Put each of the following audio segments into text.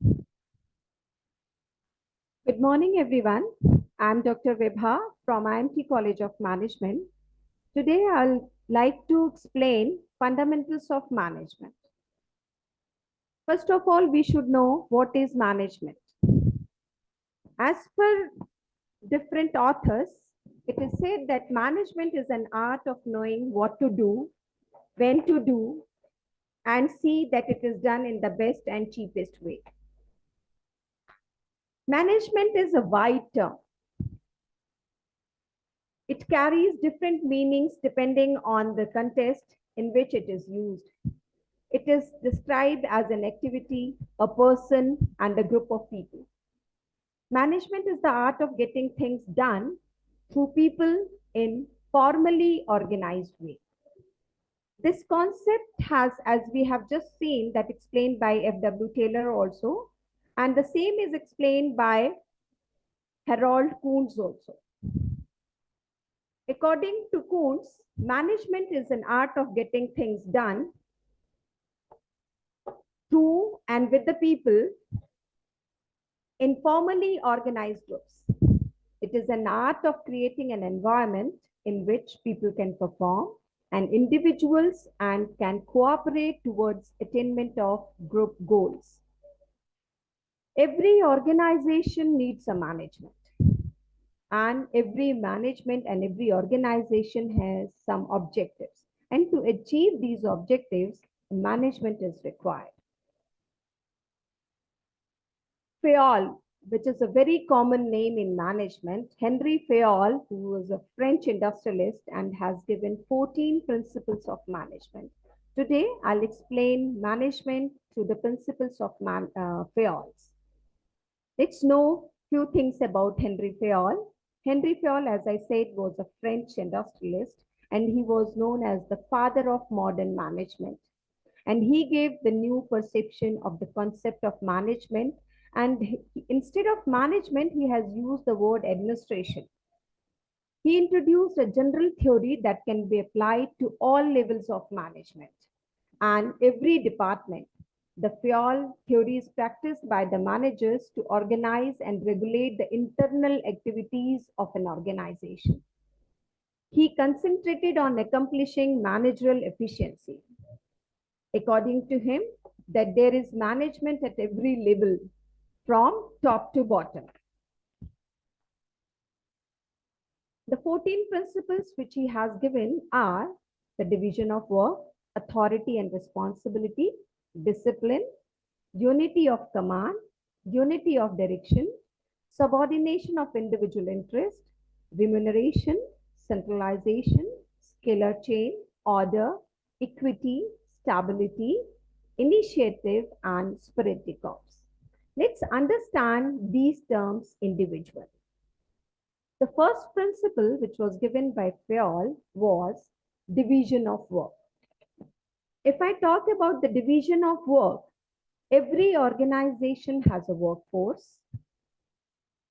Good morning, everyone. I'm Dr. Vibha from IIMT College of Management. Today, I'll like to explain fundamentals of management. First of all, we should know what is management. As per different authors, it is said that management is an art of knowing what to do, when to do, and see that it is done in the best and cheapest way. Management is a wide term. It carries different meanings depending on the context in which it is used. It is described as an activity, a person, and a group of people. Management is the art of getting things done through people in formally organized way. This concept has, as we have just seen, that explained by F.W. Taylor also, and the same is explained by Harold Kuhns also. According to Kuhns, management is an art of getting things done through and with the people in formally organized groups. It is an art of creating an environment in which people can perform and individuals and can cooperate towards attainment of group goals. Every organization needs a management, and every management and every organization has some objectives. And to achieve these objectives, management is required. Fayol, which is a very common name in management, Henry Fayol, who was a French industrialist and has given 14 principles of management. Today, I'll explain management through the principles of Fayol's. Let's know few things about Henry Fayol. Henry Fayol, as I said, was a French industrialist, and he was known as the father of modern management. And he gave the new perception of the concept of management. And instead of management, he has used the word administration. He introduced a general theory that can be applied to all levels of management and every department. The Fayol theory is practiced by the managers to organize and regulate the internal activities of an organization. He concentrated on accomplishing managerial efficiency. According to him, that there is management at every level, from top to bottom. The 14 principles which he has given are the division of work, authority and responsibility, discipline, unity of command, unity of direction, subordination of individual interest, remuneration, centralization, scalar chain, order, equity, stability, initiative, and spirit de corps. Let's understand these terms individually. The first principle, which was given by Fayol, was division of work. If I talk about the division of work, every organization has a workforce.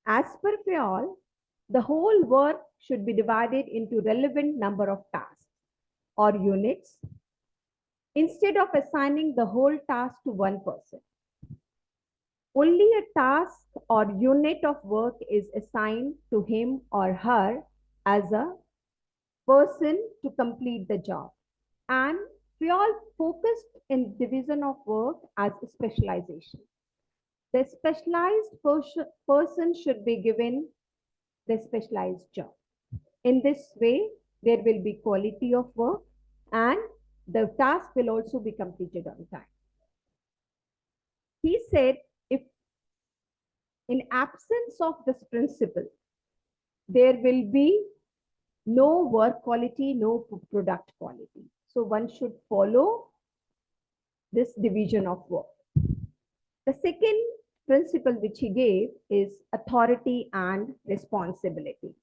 As per Fayol, the whole work should be divided into relevant number of tasks or units instead of assigning the whole task to one person. Only a task or unit of work is assigned to him or her as a person to complete the job. And we all focused in division of work as a specialization. The specialized person should be given the specialized job. In this way, there will be quality of work and the task will also be completed on time. He said, if in absence of this principle, there will be no work quality, no product quality. So one should follow this division of work. The second principle which he gave is authority and responsibility.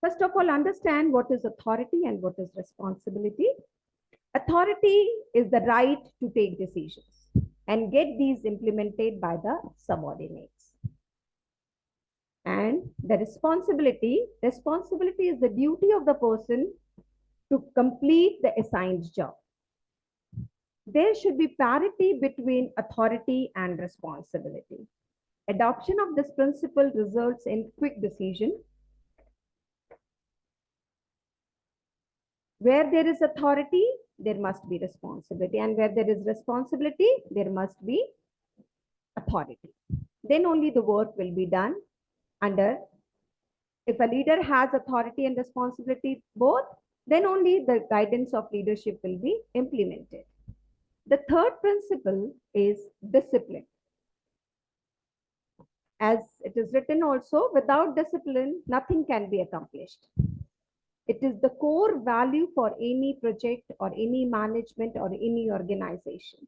First of all, understand what is authority and what is responsibility. Authority is the right to take decisions and get these implemented by the subordinates. And the responsibility is the duty of the person to complete the assigned job. There should be parity between authority and responsibility. Adoption of this principle results in quick decision. Where there is authority, there must be responsibility, and where there is responsibility, there must be authority. Then only the work will be done under. If a leader has authority and responsibility both, then only the guidance of leadership will be implemented. The third principle is discipline. As it is written also, without discipline, nothing can be accomplished. It is the core value for any project or any management or any organization.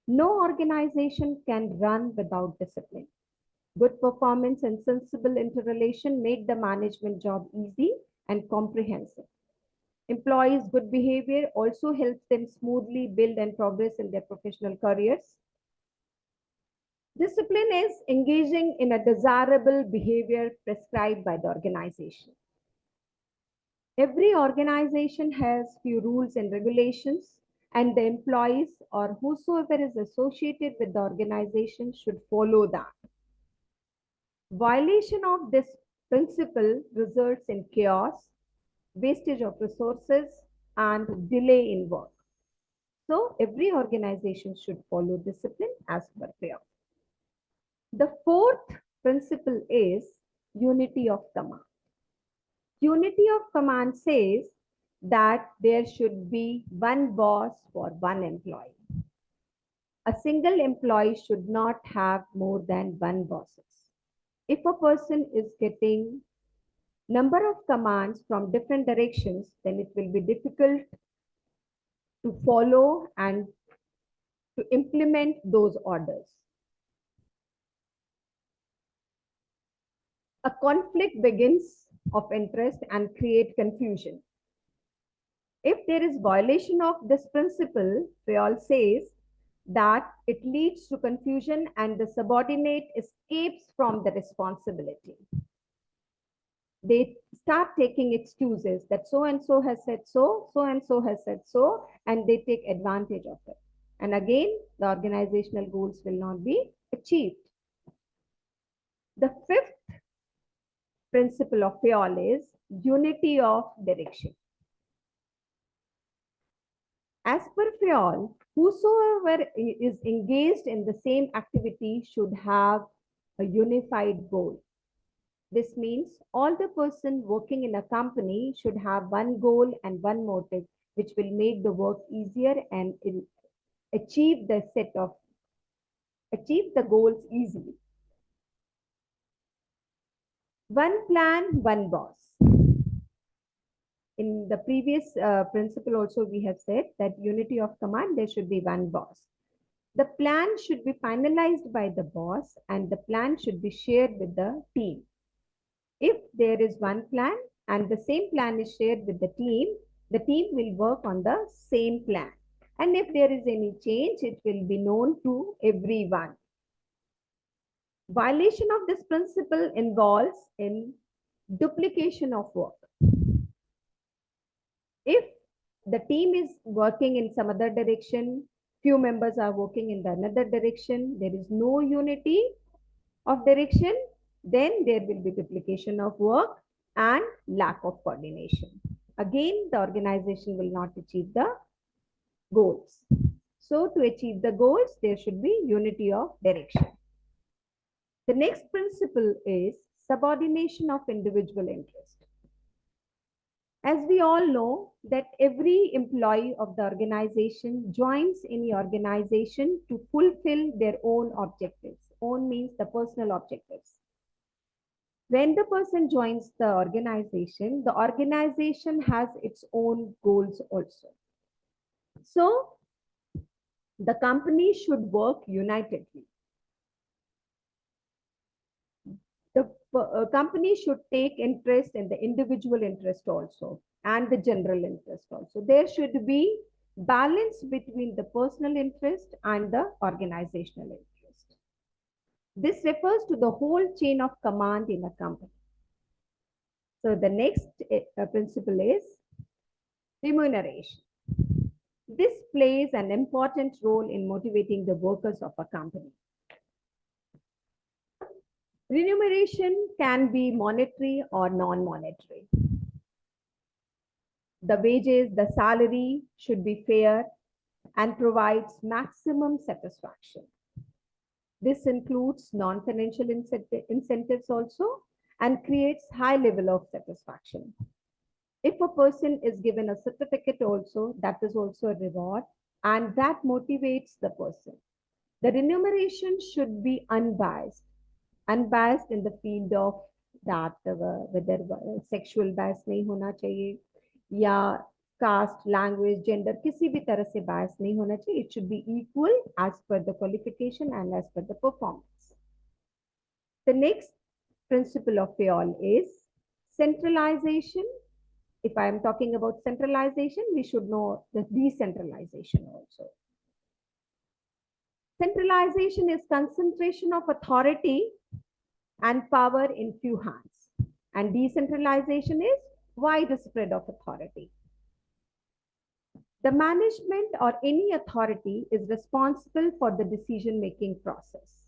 No organization can run without discipline. Good performance and sensible interrelation make the management job easy and comprehensive. Employees' good behavior also helps them smoothly build and progress in their professional careers. Discipline is engaging in a desirable behavior prescribed by the organization. Every organization has few rules and regulations, and the employees or whosoever is associated with the organization should follow that. Violation of this principle results in chaos, wastage of resources, and delay in work. So every organization should follow discipline as per prayer. The fourth principle is unity of command. Unity of command says that there should be one boss for one employee. A single employee should not have more than one boss. If a person is getting number of commands from different directions, then it will be difficult to follow and to implement those orders. A conflict begins of interest and create confusion. If there is violation of this principle, Fayol says that it leads to confusion and the subordinate escapes from the responsibility. They start taking excuses that so and so has said so, so and so has said so, and they take advantage of it. And again, the organizational goals will not be achieved. The fifth principle of Fayol is unity of direction. As per Fayol, whosoever is engaged in the same activity should have a unified goal. This means all the person working in a company should have one goal and one motive, which will make the work easier and achieve the goals easily. One plan, one boss. In the previous principle also we have said that unity of command, there should be one boss. The plan should be finalized by the boss and the plan should be shared with the team. If there is one plan and the same plan is shared with the team will work on the same plan. And if there is any change, it will be known to everyone. Violation of this principle involves in duplication of work. If the team is working in some other direction, few members are working in the another direction, there is no unity of direction, then there will be duplication of work and lack of coordination. Again, the organization will not achieve the goals. So to achieve the goals, there should be unity of direction. The next principle is subordination of individual interest. As we all know that every employee of the organization joins any organization to fulfill their own objectives. Own means the personal objectives. When the person joins the organization has its own goals also. So the company should work unitedly. The company should take interest in the individual interest also and the general interest also. There should be balance between the personal interest and the organizational interest. This refers to the whole chain of command in a company. So the next principle is remuneration. This plays an important role in motivating the workers of a company. Remuneration can be monetary or non-monetary. The wages, the salary should be fair and provides maximum satisfaction. This includes non-financial incentives also and creates high level of satisfaction. If a person is given a certificate also, that is also a reward and that motivates the person. The remuneration should be unbiased in the field of that whether sexual bias नहीं होना चाहिए या caste, language, gender किसी भी तरह से bias नहीं होना चाहिए. It should be equal as per the qualification and as per the performance. The next principle of FAOL is centralization. If I am talking about centralization, we should know the decentralization also. Centralization is concentration of authority and power in few hands. And decentralization is widespread of authority. The management or any authority is responsible for the decision-making process.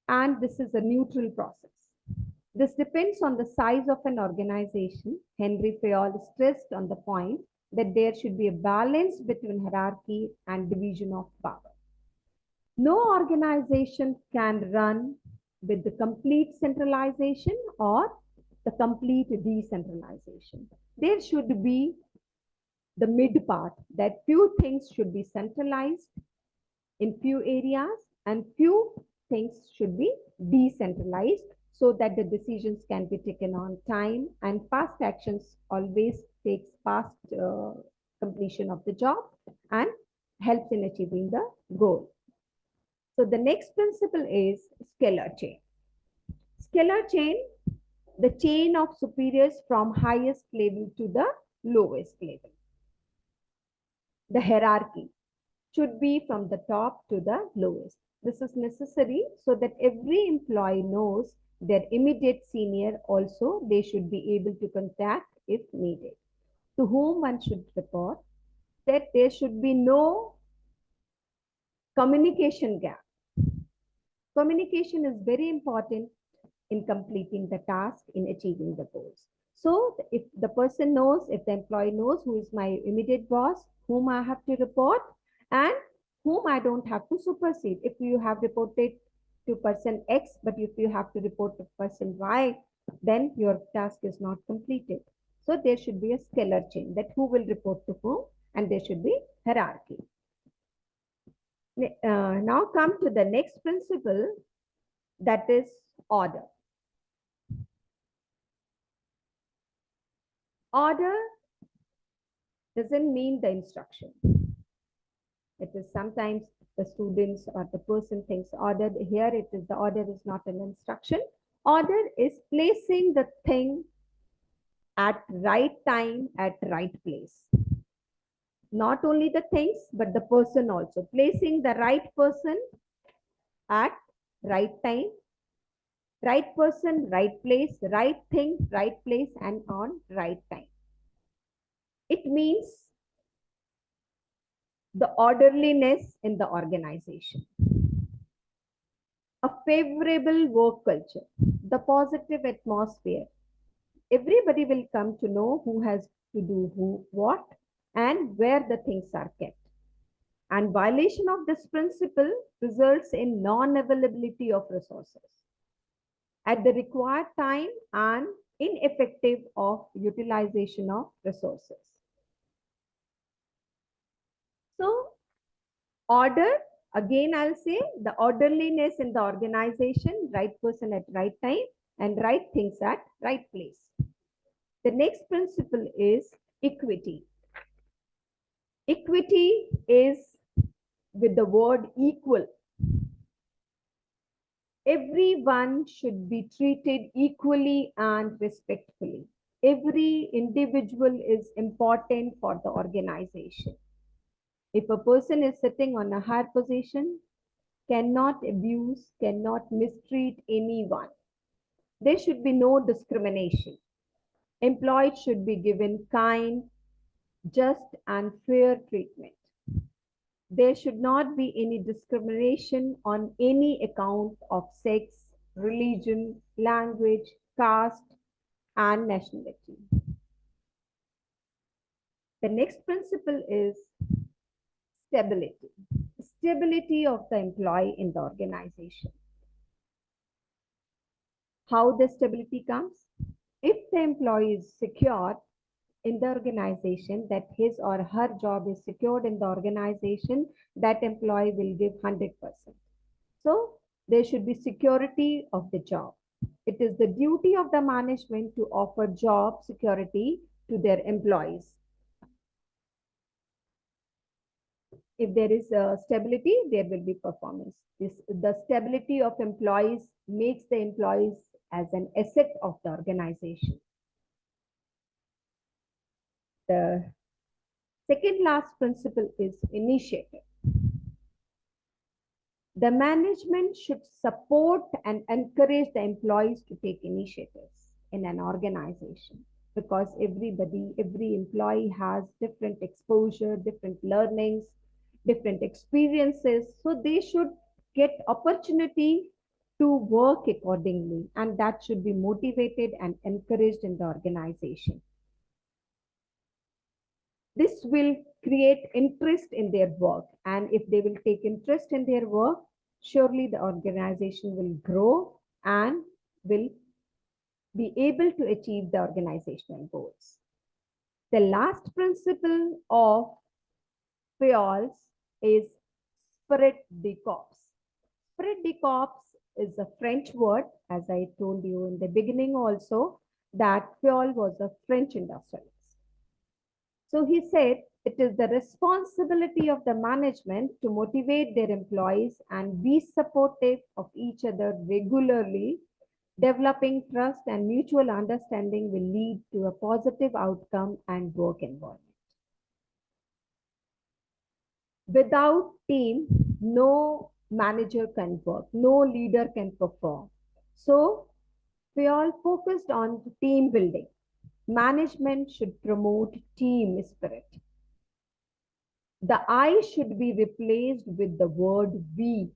And this is a neutral process. This depends on the size of an organization. Henry Fayol stressed on the point that there should be a balance between hierarchy and division of power. No organization can run with the complete centralization or the complete decentralization. There should be the mid part, that few things should be centralized in few areas and few things should be decentralized so that the decisions can be taken on time and fast actions always takes fast completion of the job and helps in achieving the goal. So the next principle is scalar chain. Scalar chain, the chain of superiors from highest level to the lowest level. The hierarchy should be from the top to the lowest. This is necessary so that every employee knows their immediate senior also they should be able to contact if needed. To whom one should report, that there should be no communication gap. Communication is very important in completing the task, in achieving the goals. So if the person knows, if the employee knows who is my immediate boss, whom I have to report and whom I don't have to supersede. If you have reported to person X, but if you have to report to person Y, then your task is not completed. So there should be a scalar chain, that who will report to whom, and there should be hierarchy. Now come to the next principle, that is order. Order doesn't mean the instruction. It is sometimes the students or the person thinks order. Here it is, the order is not an instruction. Order is placing the thing at right time, at right place. Not only the things, but the person also. Placing the right person at right time, right person, right place, right thing, right place, and on right time. It means the orderliness in the organization. A favorable work culture, the positive atmosphere. Everybody will come to know who has to do who, what, and where the things are kept. And violation of this principle results in non-availability of resources at the required time and ineffective of utilization of resources. So order, again I'll say, the orderliness in the organization, right person at right time and right things at right place. The next principle is equity. Equity is with the word equal. Everyone should be treated equally and respectfully. Every individual is important for the organization. If a person is sitting on a higher position, cannot abuse, cannot mistreat anyone. There should be no discrimination. Employees should be given kind, just and fair treatment. There should not be any discrimination on any account of sex, religion, language, caste, and nationality. The next principle is stability. Stability of the employee in the organization. How the stability comes? If the employee is secure in the organization, that his or her job is secured in the organization, that employee will give 100%. So there should be security of the job. It is the duty of the management to offer job security to their employees. If there is a stability, there will be performance. The stability of employees makes the employees as an asset of the organization. The second last principle is initiative. The management should support and encourage the employees to take initiatives in an organization, because every employee has different exposure, different learnings, different experiences. So they should get opportunity to work accordingly, and that should be motivated and encouraged in the organization. This will create interest in their work, and if they will take interest in their work, surely the organization will grow and will be able to achieve the organizational goals. The last principle of FEOLS is spirit de corps. Spirit de corps is a French word, as I told you in the beginning also, that FEOL was a French industrialist. So he said, it is the responsibility of the management to motivate their employees and be supportive of each other regularly. Developing trust and mutual understanding will lead to a positive outcome and work environment. Without team, no manager can work, no leader can perform. So we all focused on team building. Management should promote team spirit. The I should be replaced with the word we.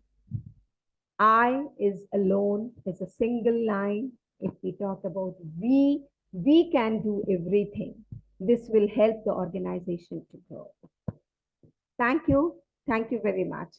I is alone, is a single line. If we talk about we can do everything. This will help the organization to grow. Thank you. Thank you very much.